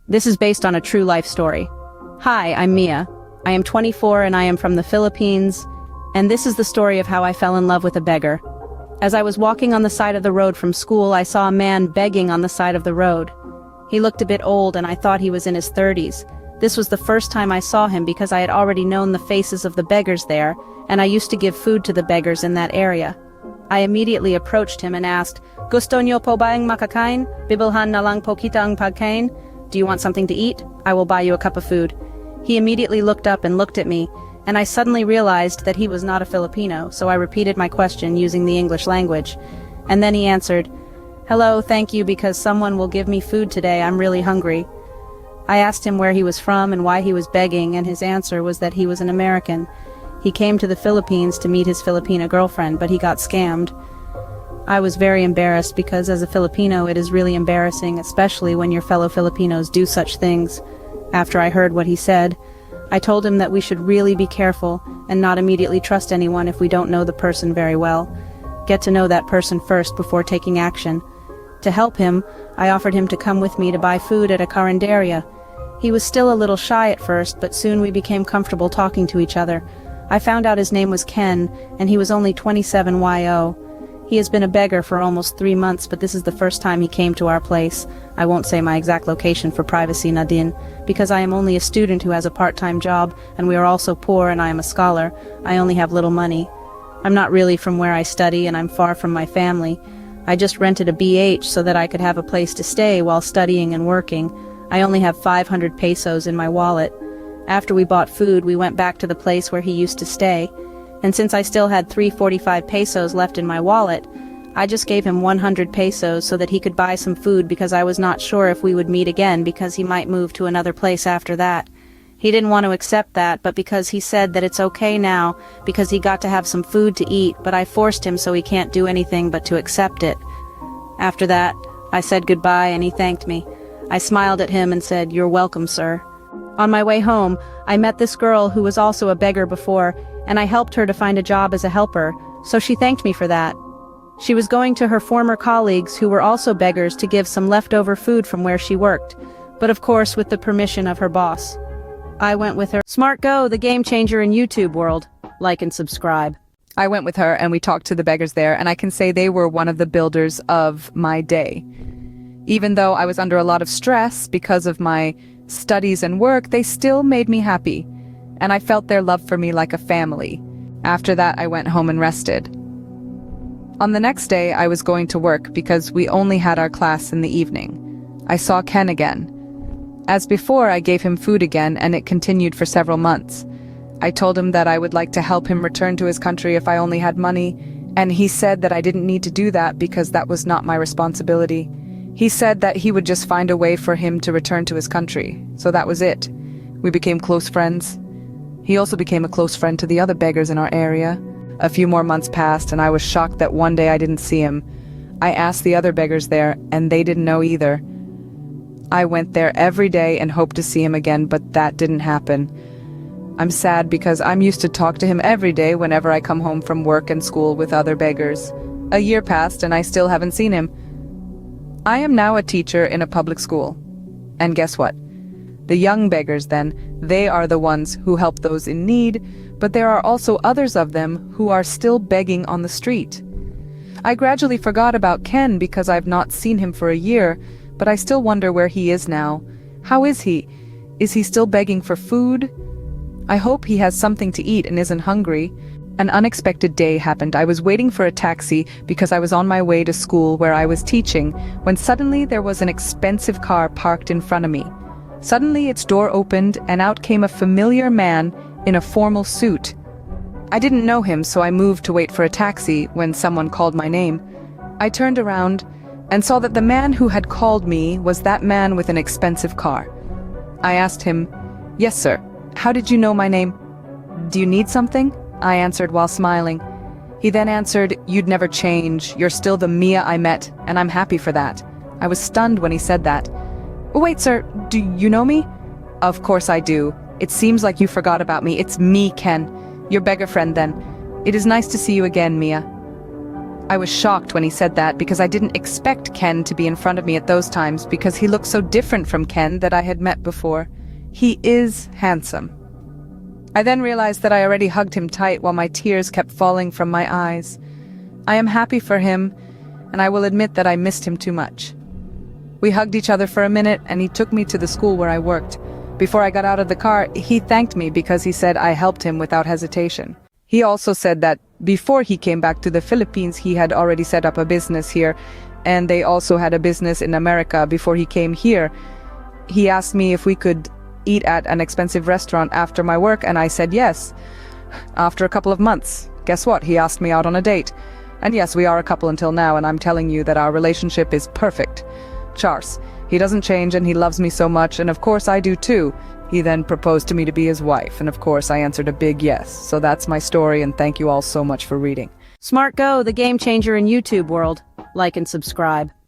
This is based on a true life story. Hi, I'm Mia. I am 24 and I am from the Philippines, and this is the story of how I fell in love with a beggar. As I was walking on the side of the road from school, I saw a man begging on the side of the road. He looked a bit old and I thought he was in his 30s. This was the first time I saw him because I had already known the faces of the beggars there, and I used to give food to the beggars in that area. I immediately approached him and asked, "Gusto niyo po ba ang makakain? Bibilhan na lang po kita ang pagkain? Do you want something to eat? I will buy you a cup of food." He immediately looked up and looked at me, and I suddenly realized that he was not a Filipino, so I repeated my question using the English language. And then he answered, "Hello, thank you because someone will give me food today, I'm really hungry." I asked him where he was from and why he was begging, and his answer was that he was an American. He came to the Philippines to meet his Filipina girlfriend, but he got scammed. I was very embarrassed because as a Filipino it is really embarrassing, especially when your fellow Filipinos do such things. After I heard what he said, I told him that we should really be careful and not immediately trust anyone if we don't know the person very well. Get to know that person first before taking action. To help him, I offered him to come with me to buy food at a carinderia. He was still a little shy at first, but soon we became comfortable talking to each other. I found out his name was Ken, and he was only 27 YO. He has been a beggar for almost 3 months, but this is the first time he came to our place. I won't say my exact location for privacy, Nadine, because I am only a student who has a part-time job, and we are also poor and I am a scholar. I only have little money. I'm not really from where I study, and I'm far from my family. I just rented a BH so that I could have a place to stay while studying and working. I only have 500 pesos in my wallet. After we bought food, we went back to the place where he used to stay. And since I still had 345 pesos left in my wallet, I just gave him 100 pesos so that he could buy some food because I was not sure if we would meet again because he might move to another place after that. He didn't want to accept that, but because he said that it's okay now, because he got to have some food to eat, but I forced him so he can't do anything but to accept it. After that, I said goodbye and he thanked me. I smiled at him and said, "You're welcome, sir." On my way home, I met this girl who was also a beggar before, and I helped her to find a job as a helper, so she thanked me for that. She was going to her former colleagues who were also beggars to give some leftover food from where she worked, but of course with the permission of her boss. I went with her. Smart Go, the game changer in YouTube world. Like and subscribe. I went with her and we talked to the beggars there, and I can say they were one of the builders of my day. Even though I was under a lot of stress because of my studies and work, they still made me happy, and I felt their love for me like a family. After that, I went home and rested. On the next day, I was going to work because we only had our class in the evening. I saw Ken again. As before, I gave him food again, and it continued for several months. I told him that I would like to help him return to his country if I only had money, and he said that I didn't need to do that because that was not my responsibility. He said that he would just find a way for him to return to his country, so that was it. We became close friends. He also became a close friend to the other beggars in our area. A few more months passed, and I was shocked that one day I didn't see him. I asked the other beggars there, and they didn't know either. I went there every day and hoped to see him again, but that didn't happen. I'm sad because I'm used to talk to him every day whenever I come home from work and school with other beggars. A year passed and I still haven't seen him. I am now a teacher in a public school. And guess what? The young beggars then, they are the ones who help those in need, but there are also others of them who are still begging on the street. I gradually forgot about Ken because I've not seen him for a year, but I still wonder where he is now. How is he? Is he still begging for food? I hope he has something to eat and isn't hungry. An unexpected day happened. I was waiting for a taxi because I was on my way to school where I was teaching, when suddenly there was an expensive car parked in front of me. Suddenly its door opened and out came a familiar man in a formal suit. I didn't know him, so I moved to wait for a taxi when someone called my name. I turned around and saw that the man who had called me was that man with an expensive car. I asked him, "Yes, sir. How did you know my name?" "Do you need something?" I answered while smiling. He then answered, "You'd never change. You're still the Mia I met, and I'm happy for that." I was stunned when he said that. "Wait, sir, do you know me?" "Of course I do. It seems like you forgot about me. It's me, Ken. Your beggar friend then. It is nice to see you again, Mia." I was shocked when he said that because I didn't expect Ken to be in front of me at those times because he looked so different from Ken that I had met before. He is handsome. I then realized that I already hugged him tight while my tears kept falling from my eyes. I am happy for him, and I will admit that I missed him too much. We hugged each other for a minute, and he took me to the school where I worked. Before I got out of the car, he thanked me because he said I helped him without hesitation. He also said that before he came back to the Philippines, he had already set up a business here, and they also had a business in America before he came here. He asked me if we could eat at an expensive restaurant after my work, and I said yes. After a couple of months, guess what? He asked me out on a date. And yes, we are a couple until now, and I'm telling you that our relationship is perfect. Charles, he doesn't change and he loves me so much, and of course I do too. He then proposed to me to be his wife, and of course I answered a big yes. So that's my story, and thank you all so much for reading. Smart Go, the game changer in YouTube world. Like and subscribe.